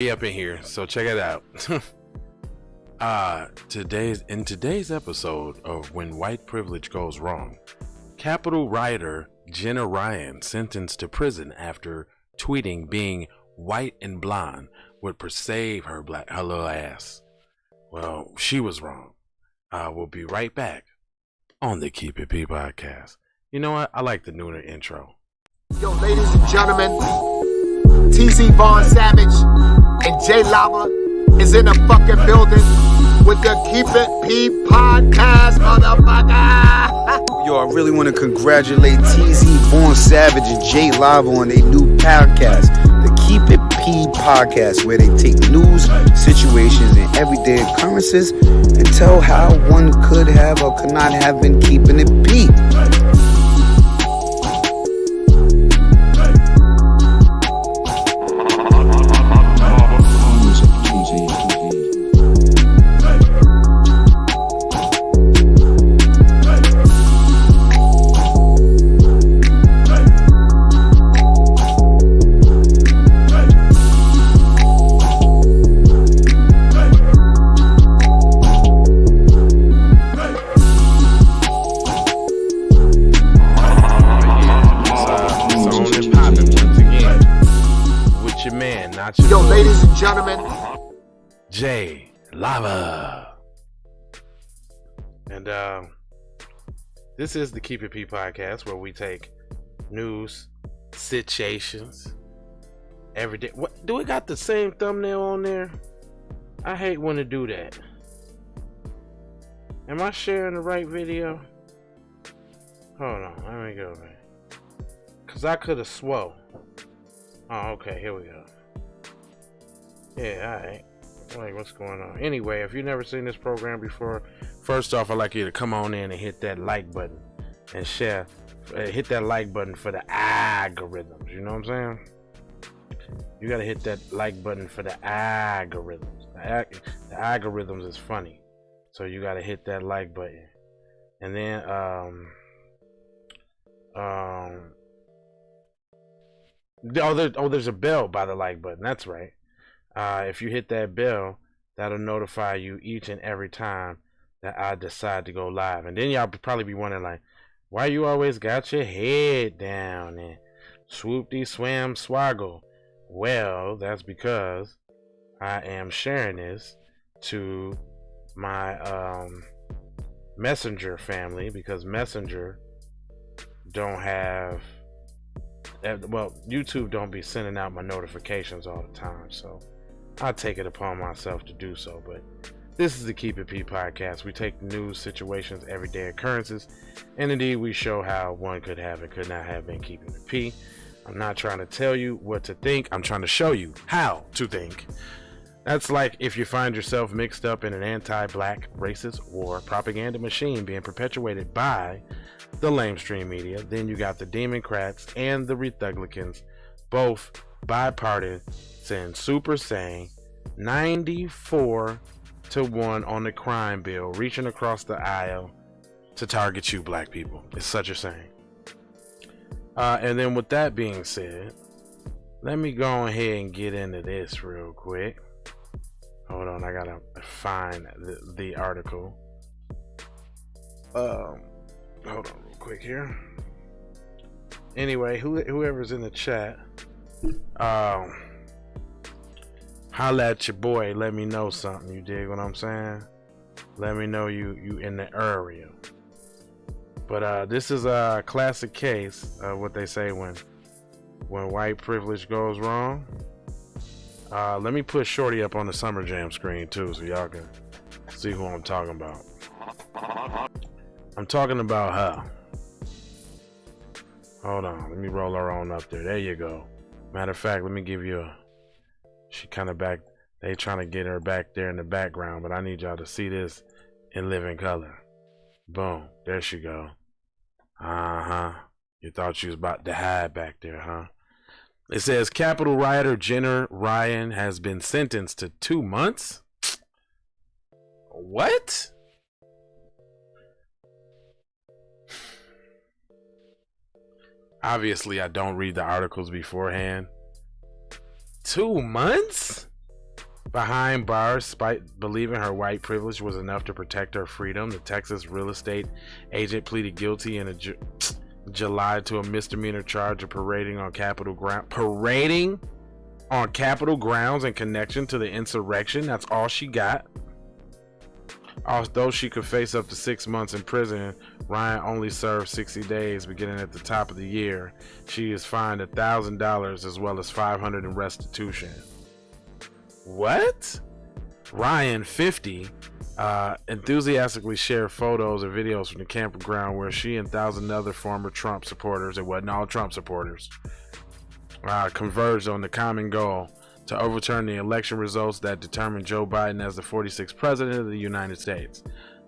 Up in here, so check it out. In today's episode of When White Privilege Goes Wrong, Capitol rioter Jenna Ryan sentenced to prison after tweeting being white and blonde would preserve her little ass. Well, she was wrong. We'll be right back on the Keep It P podcast. You know what? I like the nooner intro. Yo, ladies and gentlemen, TC Vaughn Savage and J Lava is in the fucking building with the Keep It P podcast, motherfucker. Yo, I really want to congratulate TC Vaughn Savage and J Lava on their new podcast, the Keep It P podcast, where they take news, situations, and everyday occurrences and tell how one could have or could not have been keeping it P. Yo, ladies and gentlemen, J Lava. And this is the Keep It P podcast, where we take news, situations, every day. What do we got the same thumbnail on there? I hate when to do that. Am I sharing the right video? Hold on, let me go, man. Cause I could have swore. Oh, okay, here we go. Yeah, alright. Like, what's going on? Anyway, if you've never seen this program before, first off, I'd like you to come on in and hit that like button and share. Hit that like button for the algorithms. You know what I'm saying? You gotta hit that like button for the algorithms. The algorithms is funny, so you gotta hit that like button. And then there's a bell by the like button. That's right. If you hit that bell, that'll notify you each and every time that I decide to go live. And then y'all probably be wondering, like, why you always got your head down and swoop-dee swam swaggle? Well, that's because I am sharing this to my Messenger family, because Messenger don't have, well, YouTube don't be sending out my notifications all the time, so I take it upon myself to do so. But this is the Keep It P podcast. We take news, situations, everyday occurrences, and indeed we show how one could have and could not have been keeping it P. I'm not trying to tell you what to think. I'm trying to show you how to think. That's like if you find yourself mixed up in an anti-black, racist, or propaganda machine being perpetuated by the lamestream media, then you got the Democrats and the Republicans, both bipartisan, super saying 94-1 on the crime bill, reaching across the aisle to target you black people. It's such a shame. And then with that being said, let me go ahead and get into this real quick. Hold on, I gotta find the article. Hold on real quick here. Anyway, whoever's in the chat, holla at your boy. Let me know something. You dig what I'm saying? Let me know you in the area. But this is a classic case of what they say when white privilege goes wrong. Let me put Shorty up on the Summer Jam screen too, so y'all can see who I'm talking about. I'm talking about her. Hold on, let me roll her on up there. There you go. Matter of fact, let me give you she kind of back. They trying to get her back there in the background, but I need y'all to see this in living color. Boom, there she go. You thought she was about to hide back there, huh? It says Capitol rioter Jenna Ryan has been sentenced to 2 months. What? Obviously, I don't read the articles beforehand. 2 months? Behind bars, despite believing her white privilege was enough to protect her freedom, the Texas real estate agent pleaded guilty in July to a misdemeanor charge of parading on Capitol grounds in connection to the insurrection. That's all she got. Although she could face up to 6 months in prison, Ryan only served 60 days beginning at the top of the year. She is fined $1,000 as well as $500 in restitution. What? Ryan, 50, enthusiastically shared photos and videos from the campground where she and 1,000 other former Trump supporters, it wasn't all Trump supporters, converged on the common goal to overturn the election results that determined Joe Biden as the 46th president of the United States.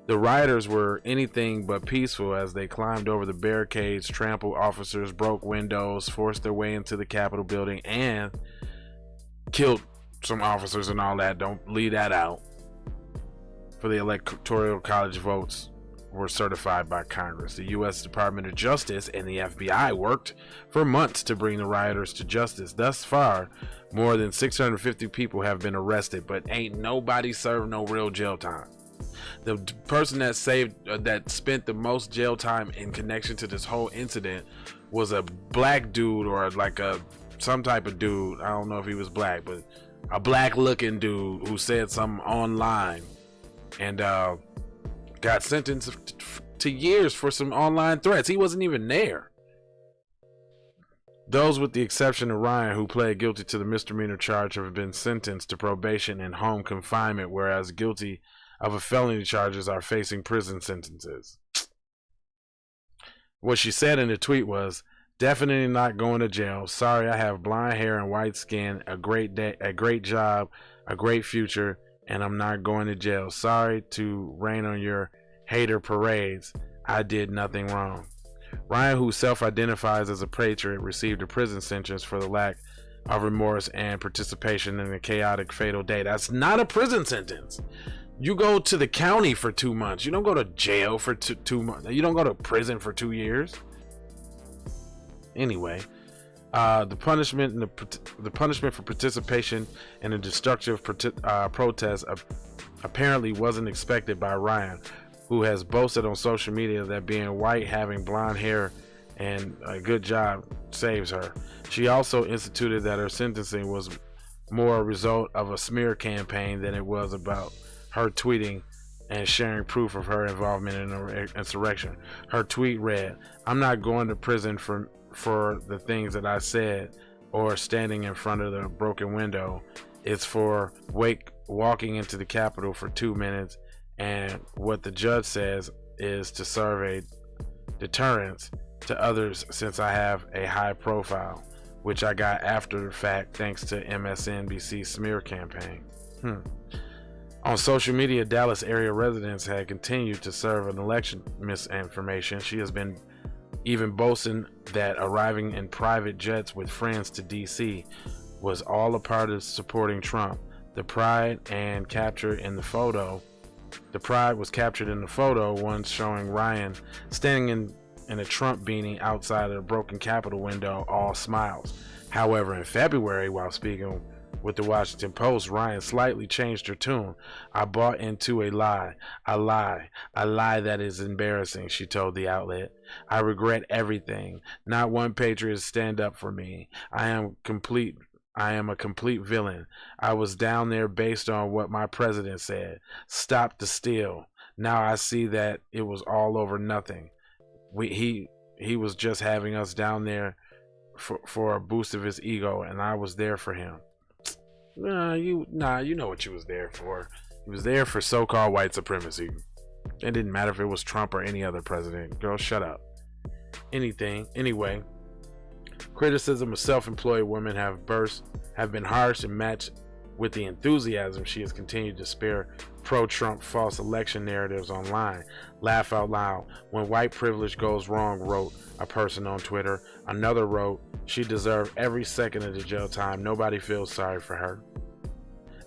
The rioters were anything but peaceful as they climbed over the barricades, trampled officers, broke windows, forced their way into the Capitol building, and killed some officers and all that. Don't leave that out. For the Electoral College votes were certified by Congress. The U.S. Department of Justice and the FBI worked for months to bring the rioters to justice. Thus far, more than 650 people have been arrested, but ain't nobody served no real jail time. The person that spent the most jail time in connection to this whole incident was a black dude, or like some type of dude. I don't know if he was black, but a black looking dude who said something online and got sentenced to years for some online threats. He wasn't even there. Those with the exception of Ryan, who pled guilty to the misdemeanor charge, have been sentenced to probation and home confinement, whereas guilty of a felony charges are facing prison sentences. What she said in the tweet was, "Definitely not going to jail. Sorry, I have blonde hair and white skin, a great day, a great job, a great future, and I'm not going to jail. Sorry to rain on your hater parades. I did nothing wrong." Ryan, who self-identifies as a patriot, received a prison sentence for the lack of remorse and participation in a chaotic fatal day. That's not a prison sentence. You go to the county for 2 months. You don't go to jail for 2 months. You don't go to prison for 2 years. Anyway, the punishment for participation in a destructive protest apparently wasn't expected by Ryan, who has boasted on social media that being white, having blonde hair, and a good job saves her. She also instituted that her sentencing was more a result of a smear campaign than it was about her tweeting and sharing proof of her involvement in an insurrection. Her tweet read, "I'm not going to prison for the things that I said or standing in front of the broken window. It's for walking into the Capitol for 2 minutes, and what the judge says is to serve a deterrence to others since I have a high profile, which I got after the fact thanks to MSNBC's smear campaign." On social media, Dallas area residents had continued to serve an election misinformation. She has been even boasting that arriving in private jets with friends to DC was all a part of supporting Trump. The pride was captured in the photo, one showing Ryan standing in a Trump beanie outside of a broken Capitol window, all smiles. However, in February, while speaking with the Washington Post, Ryan slightly changed her tune. "I bought into a lie that is embarrassing," she told the outlet. "I regret everything. Not one patriot stand up for me. I am a complete villain. I was down there based on what my president said. Stop the steal. Now I see that it was all over nothing. He was just having us down there for a boost of his ego, and I was there for him." You know what you was there for. You was there for so-called white supremacy. It didn't matter if it was Trump or any other president. Girl, shut up. Anyway, criticism of self-employed women have been harsh and matched with the enthusiasm she has continued to spare pro-Trump false election narratives online. "Laugh out loud. When white privilege goes wrong," wrote a person on Twitter. Another wrote, "She deserved every second of the jail time. Nobody feels sorry for her."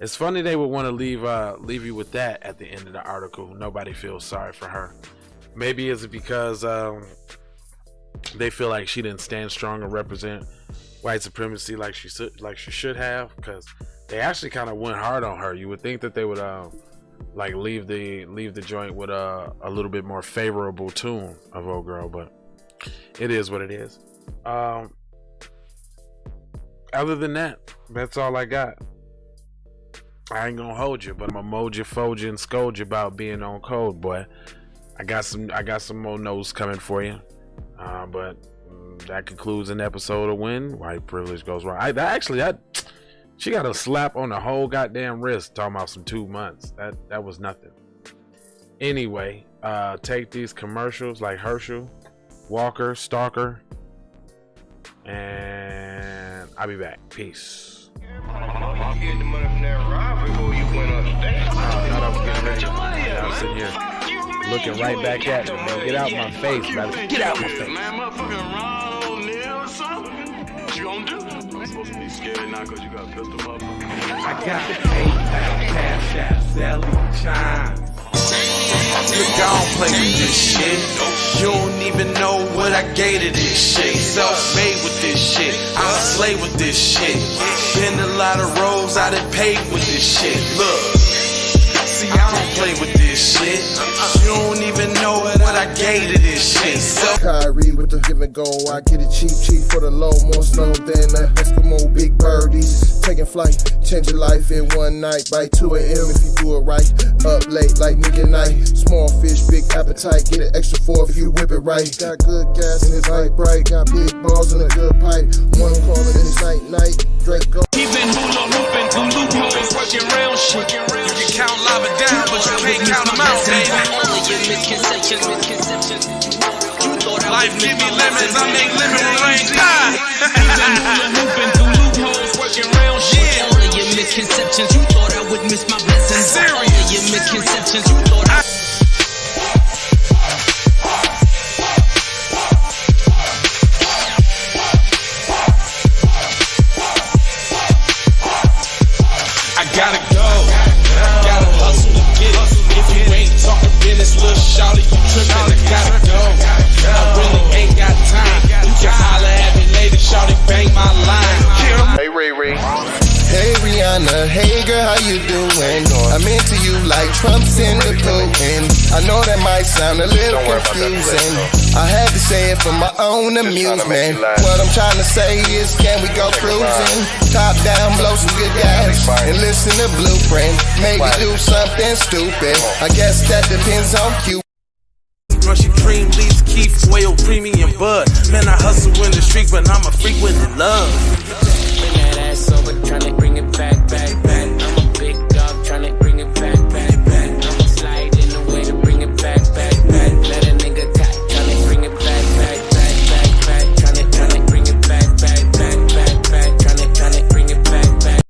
It's funny they would want to leave you with that at the end of the article. Nobody feels sorry for her. Maybe it's because they feel like she didn't stand strong and represent white supremacy like she should have, because They actually kind of went hard on her. You would think that they would like leave the joint with a little bit more favorable tune of Old Girl, but it is what it is. Other than that, that's all I got. I ain't gonna hold you, but I'm gonna mold you, fold you, and scold you about being on code, boy. I got some more notes coming for you. But that concludes an episode of When White Privilege Goes Wrong. She got a slap on the whole goddamn wrist talking about some 2 months. That was nothing. Anyway, take these commercials like Herschel, Walker, Stalker, and I'll be back. Peace. I was sitting here looking right back at me, man. Get out my face, brother. Get out my face. Man, motherfucking Ron O'Neal or something. What you gonna do? I'm supposed to be scared now because you got a pistol, motherfucker. I got the PayPal, Cash App, Sally, Chime. Look, I don't play with this shit. You don't even know what I gave to this shit. Self-made with this shit. I slay with this shit. Been a lot of roads I done paved with this shit. Look, see, I don't play with this shit. You don't even know what I gave to this shit. Kyrie with the give and go. I get it cheap for the low. More snow than the Eskimo big birdies. Taking flight, change your life in one night. By 2 a.m. if you do it right. Up late like nigga night. Small fish, big appetite. Get an extra 4 if you whip it right. Got good gas and it's light bright. Got big balls and a good pipe. One call it it's night. Drake go. He been hula hooping through loopholes, working round shit. You can count lava down, but you can't count them out, baby. Life give me lemons, I make lemon rain. He been hula hooping through loopholes, working round shit. All of your misconceptions, you thought I would miss my blessings. Serious. All of your misconceptions, you thought I gotta go, gotta hustle to get it. If you ain't talking business, little shawty, you trippin'. I gotta go, I really ain't got time. You can holler at me later, shawty, bang my line. Hey Ray Ray. Hey Rihanna, hey girl, how you doing? I'm into you like Trump's in the Putin. I know that might sound a little confusing. I had to say it for my own amusement. What I'm trying to say is, can we go cruising? Top down, blow some good gas, and listen to Blueprint. Maybe do something stupid. I guess that depends on you. Crunchy cream, leaves, Keith, oil, premium bud. Man, I hustle in the street, but I'm a freak with the love. Bring that ass over, tryna bring it back. I'm a big dog, tryna bring it back. I'ma slide in the way to bring it back. Let a nigga tap, tryna bring it back. Tryna bring it back. Tryna bring it back.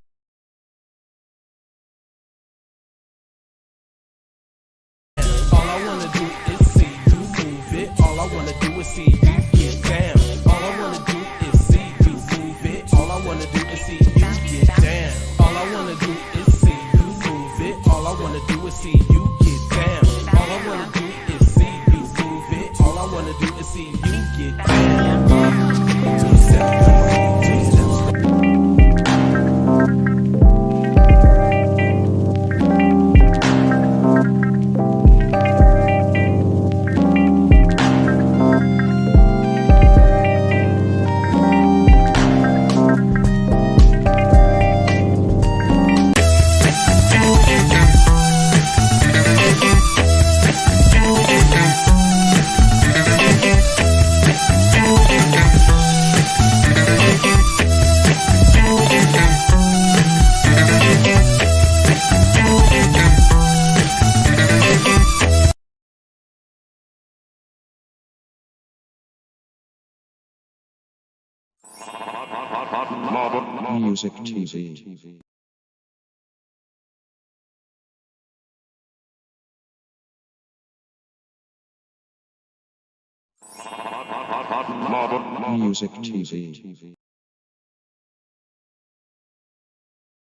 All I wanna do is see you move it. All I wanna do is see you get down. All I wanna do is see you move it. All I wanna do is see you get down. All I wanna do is see you move it. All I wanna do is see you get down. All I wanna do is see you move it. All I wanna do is see you get down. 2 steps. Music TV. Music TV.